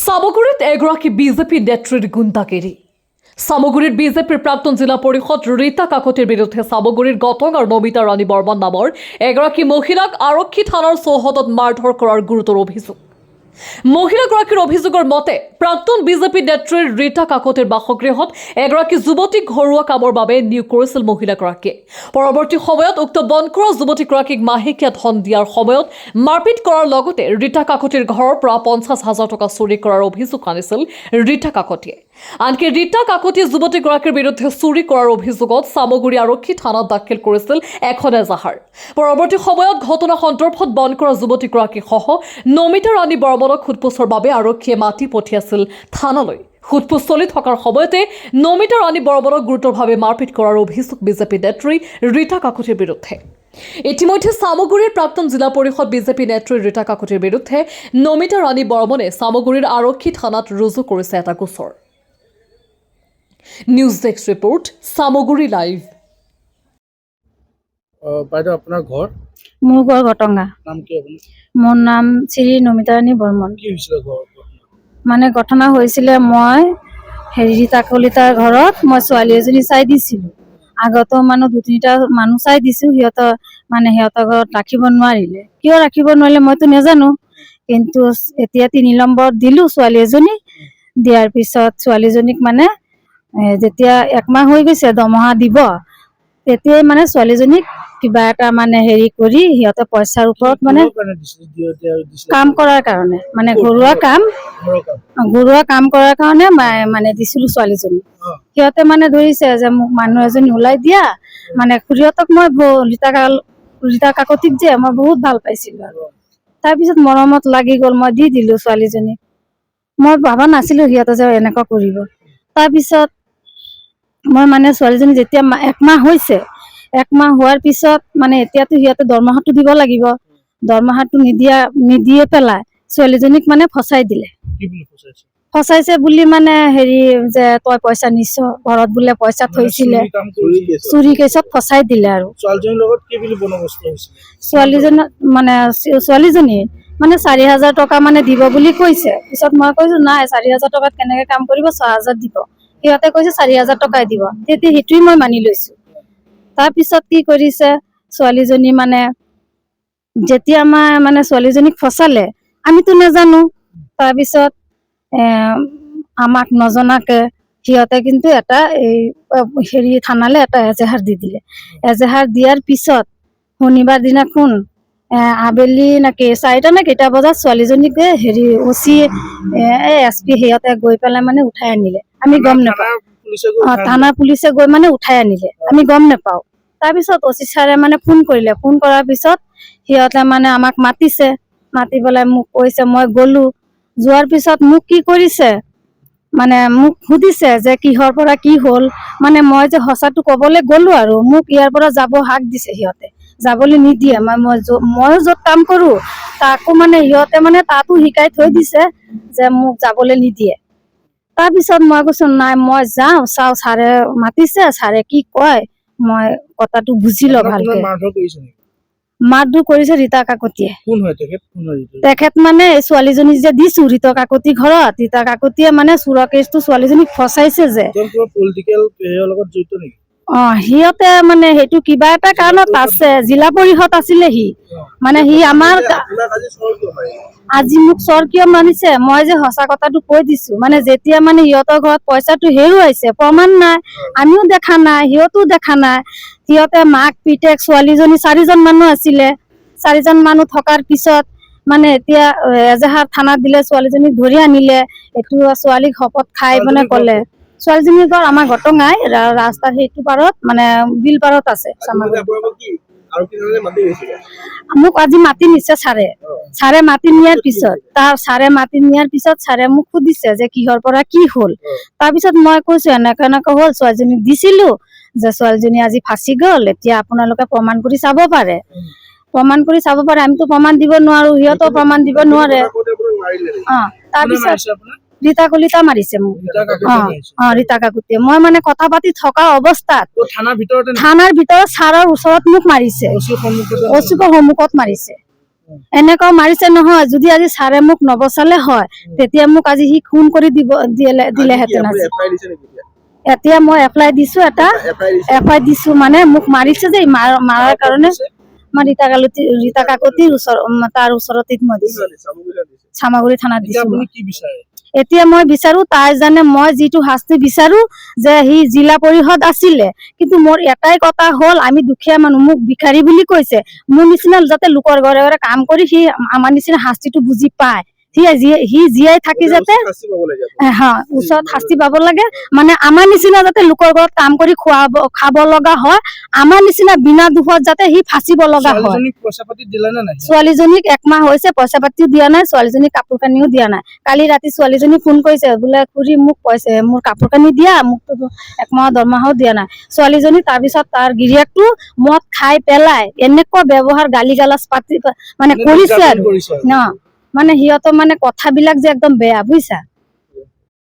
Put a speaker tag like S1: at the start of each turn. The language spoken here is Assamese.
S1: সামগুৰিত এগৰাকী বিজেপি নেত্ৰীৰ গুণ্ডাগিৰি। সামগুৰিৰ বিজেপিৰ প্ৰাক্তন জিলা পৰিষদ ৰীতা কাকতিৰ বিৰুদ্ধে সামগুৰিৰ গটং আৰু নমিতা ৰাণী বৰ্মন নামৰ এগৰাকী মহিলাক আৰক্ষী থানাৰ চৌহদত মাৰধৰ কৰাৰ গুৰুতৰ অভিযোগ। মহিলাগৰাকীৰ অভিযোগৰ মতে প্ৰাক্তন বিজেপি নেত্ৰীৰ ৰীতা কাকতিৰ বাসগৃহত এগৰাকী যুৱতীক ঘৰুৱা কামৰ বাবে নিয়োগ কৰিছিল মহিলাগৰাকীয়ে। পৰৱৰ্তী সময়ত উক্ত বনকৰা যুৱতীগৰাকীক মাহেকীয়া ধন দিয়াৰ সময়ত মাৰপিট কৰাৰ লগতে ৰীতা কাকতিৰ ঘৰৰ পৰা 50,000 টকা চুৰি কৰাৰ অভিযোগ আনিছিল ৰীতা কাকতিয়ে। আনকি ৰীতা কাকতিয়ে যুৱতীগৰাকীৰ বিৰুদ্ধে চুৰি কৰাৰ অভিযোগত সামগুৰি আৰক্ষী থানাত দাখিল কৰিছিল এখন এজাহাৰ। পৰৱৰ্তী সময়ত ঘটনা সন্দৰ্ভত বনকৰা যুৱতীগৰাকী সহ নমিতা ৰাণী বৰ্মনক সোধপোছৰ বাবে আৰক্ষীয়ে মাতি পঠিয়াইছিল থানালৈ। সোধপোছ চলি থকাৰ সময়তে নমিতা ৰাণী বৰ্মনক গুৰুতৰভাৱে মাৰপিট কৰাৰ অভিযোগ বিজেপি নেত্ৰী ৰীতা কাকতিৰ বিৰুদ্ধে। ইতিমধ্যে সামগুৰিৰ প্ৰাক্তন জিলা পৰিষদ বিজেপি নেত্ৰী ৰীতা কাকতিৰ বিৰুদ্ধে নমিতা ৰাণী বৰ্মনে সামগুৰিৰ আৰক্ষী থানাত ৰুজু কৰিছে এটা গোচৰ। News desk report, Samaguri live.
S2: বাইদেউ আপোনাৰ ঘৰ?
S3: মোৰ ঘৰ ঘটঙা।
S2: নাম কি আপোনাৰ?
S3: মোৰ নাম শ্ৰী নমিতা ৰাণী বৰ্মন।
S2: কি হৈছিল ঘৰ?
S3: মানে ঘটনা হৈছিলে, মই ৰীতা কলিতাৰ ঘৰত মই ছোৱালী এজনী চাই দিছিলোঁ। আগতো মানুহ 2-3টা মানুহ চাই দিছোঁ, সিহঁতৰ ঘৰত ৰাখিব নোৱাৰিলে। কিয় ৰাখিব নোৱাৰিলে মইতো নাজানো, কিন্তু এতিয়া 3 নম্বৰত দিলোঁ ছোৱালী এজনী। দিয়াৰ পিছত ছোৱালীজনীক মানে যেতিয়া 1 মাহ হৈ গৈছে দৰমহা দিব, তেতিয়াই মানে ছোৱালীজনীক কিবা এটা মানে হেৰি কৰি সিহঁতে পইচাৰ ওপৰত মানে কাম কৰাৰ কাৰণে, মানে ঘৰুৱা কাম কৰাৰ কাৰণে মানে দিছিলোঁ ছোৱালীজনী। সিহঁতে মানে ধৰিছে যে মোক মানুহ এজনী ওলাই দিয়া, মানে খুৰীহঁতক মই ৰীতা কাকতিক যে মই বহুত ভাল পাইছিলোঁ আৰু তাৰপিছত মৰমত লাগি গ'ল, মই দি দিলোঁ ছোৱালীজনীক। মই ভাবা নাছিলোঁ সিহঁতে যে এনেকুৱা কৰিব। তাৰপিছত মই মানে ছোৱালীজনী যেতিয়া 1 মাহ হৈছে, 1 মাহ হোৱাৰ পিছত মানে এতিয়াতো সিহঁতে দৰমহাটো দিব লাগিব, দৰমহাটো নিদিয়ে পেলাই ছোৱালীজনীক মানে ফচাই দিলে। ফচাইছে বুলি মানে হেৰি যে তই পইচা নিছ, ঘৰত বোলে পইচা থৈছিলে, চুৰি কেছত ফচাই দিলে। আৰু ছোৱালীজনী মানে 4,000 টকা মানে দিব বুলি কৈছে। পিছত মই কৈছোঁ নাই, 4,000 টকাত কেনেকে কাম কৰিব, 6,000 দিব। সিহঁতে কৈছে 4,000 টকাই দিব, তেতিয়া সেইটোৱে মই মানি লৈছোঁ। তাৰপিছত কি কৰিছে, ছোৱালীজনী মানে যেতিয়া মানে ছোৱালীজনীক ফচালে আমিতো নাজানো। তাৰপিছত আমাক নজনাকে সিহঁতে কিন্তু এটা হেৰি থানালে এটা এজাহাৰ দি দিলে। এজাহাৰ দিয়াৰ পিছত শনিবাৰ দিনাখন আবেলি নাকি 4টা নে কেইটা বজাত ছোৱালীজনীক হেৰি SP সিহঁতে গৈ পেলাই মানে উঠাই আনিলে। আমি গম নাপাওঁ। থানাৰ পুলিচে গৈ মানে উঠাই আনিলে, আমি গম নাপাওঁ। তাৰপিছত OC ছাৰে মানে ফোন কৰিলে, ফোন কৰাৰ পিছত সিহঁতে মানে আমাক মাতিছে, মাতি পেলাই মোক কৈছে, মই গ'লো। যোৱাৰ পিছত মোক কি কৰিছে, মানে মোক সুধিছে যে কিহৰ পৰা কি হ'ল। মানে মই যে সঁচাটো ক'বলৈ গ'লো আৰু মোক ইয়াৰ পৰা যাব হাক দিছে। সিহঁতে যাবলৈ নিদিয়ে। ময়ো য'ত কাম কৰোঁ তাকো মানে সিহঁতে মানে তাতো শিকাই থৈ দিছে যে মোক যাবলৈ নিদিয়ে। তাৰপিছত মই কৈছোঁ নাই, মই যাওঁ, চাওঁ ছাৰে মাতিছে, ছাৰে কি কয় মই কথাটো বুজি লওঁ ভালকে। মাৰধৰ কৰিছে ৰীতা কাকতিয়ে। তেখেত মানে ছোৱালীজনী যে দিছোঁ ৰীতা কাকতি ঘৰত, ৰীতা কাকতিয়ে মানে চোৰৰ কেছটো ছোৱালীজনীক ফচাইছে যে। সিহঁতে মানে সেইটো কিবা এটা কাৰণত আছে, জিলা পৰিষদ আছিলে সি। মানে সি আমাৰ আজি মোক চৰ কিয় মানিছে, মই যে সঁচা কথাটো কৈ দিছোঁ। মানে যেতিয়া মানে সিহঁতৰ ঘৰত পইচাটো হেৰুৱাইছে, প্ৰমাণ নাই, আমিও দেখা নাই, সিহঁতেও দেখা নাই। সিহঁতে মাক পিতেক ছোৱালীজনী 4জন মানুহ আছিলে। 4জন মানুহ থকাৰ পিছত মানে এতিয়া এজাহাৰ থানাত দিলে, ছোৱালীজনীক ধৰি আনিলে। এইটো ছোৱালীক শপত খাই মানে ক'লে। ছোৱালীজনীৰ ঘৰ আমাৰ ঘটঙাই, ৰাস্তাৰ সেইটো পাৰত মানে বিল পাৰত আছে। মোক আজি মাতি নিছে ছাৰে মাতি নিয়াৰ পিছত ছাৰে মোক সুধিছে যে কিহৰ পৰা কি হ'ল। তাৰপিছত মই কৈছোঁ এনেকে হ'ল, ছোৱালীজনীক দিছিলোঁ যে ছোৱালীজনী আজি ফাঁচি গ'ল, এতিয়া আপোনালোকে প্ৰমাণ কৰি চাব পাৰে। আমিতো প্ৰমাণ দিব নোৱাৰো, সিহঁতেও প্ৰমাণ দিব নোৱাৰে। তাৰপিছত ৰীতা কলিতা মাৰিছে মোক। ৰীতা কাকতিয়ে। মই মানে কথা পাতি থকা অৱস্থাত থানাৰ ভিতৰত ছাৰৰ ওচৰত মোক মাৰিছে, OC সন্মুখত মাৰিছে। এনেকুৱা মাৰিছে নহয়। যদি আজি ছাৰে মোক নবচালে হয় তেতিয়া মোক আজি সি খুন কৰি দিলেহেঁতেন আজি। এতিয়া মই এপ্লাই দিছো, এটা এফআই দিছো, মানে মোক মাৰিছে যে মাৰাৰ কাৰণে মই ৰীতা কাকতিৰ তাৰ ওচৰতে মই দিছো, চামাগুৰি থানাত দিছো। এতিয়া মই বিচাৰো তাই জানে মই যিটো শাস্তি বিচাৰো যে সি জিলা পৰিষদ আছিলে, কিন্তু মোৰ এটাই কথা হ'ল আমি দুখীয়া মানুহ, মোক ভিখাৰী বুলি কৈছে। মোৰ নিচিনা যাতে লোকৰ ঘৰে ঘৰে কাম কৰি সি আমাৰ নিচিনা শাস্তিটো বুজি পায়, সি জীয়াই থাকি যাতে ওচৰত শাস্তি পাব লাগে। মানে আমাৰ নিচিনা যাতে লোকৰ ঘৰত কাম কৰি খাব লগা হয়, আমাৰ নিচিনা বিনা দুখত যাতে সি ফাঁচিব লগা হয়। ছোৱালীজনীক 1 মাহ হৈছে, পইচা পাতিও দিয়া নাই, ছোৱালীজনীক কাপোৰ কানিও দিয়া নাই। কালি ৰাতি ছোৱালীজনী ফোন কৰিছে, বোলে খুৰী মোক পইচা, মোৰ কাপোৰ কানি দিয়া, মোকতো 1 মাহৰ দৰমহাও দিয়া নাই ছোৱালীজনী। তাৰপিছত তাৰ গিৰিয়েকটো মদ খাই পেলাই এনেকুৱা ব্যৱহাৰ, গালি গালাজ পাতি মানে কৰিছে আৰু ন, মানে সিহঁতৰ মানে কথাবিলাক যে একদম বেয়া, বুজিছা।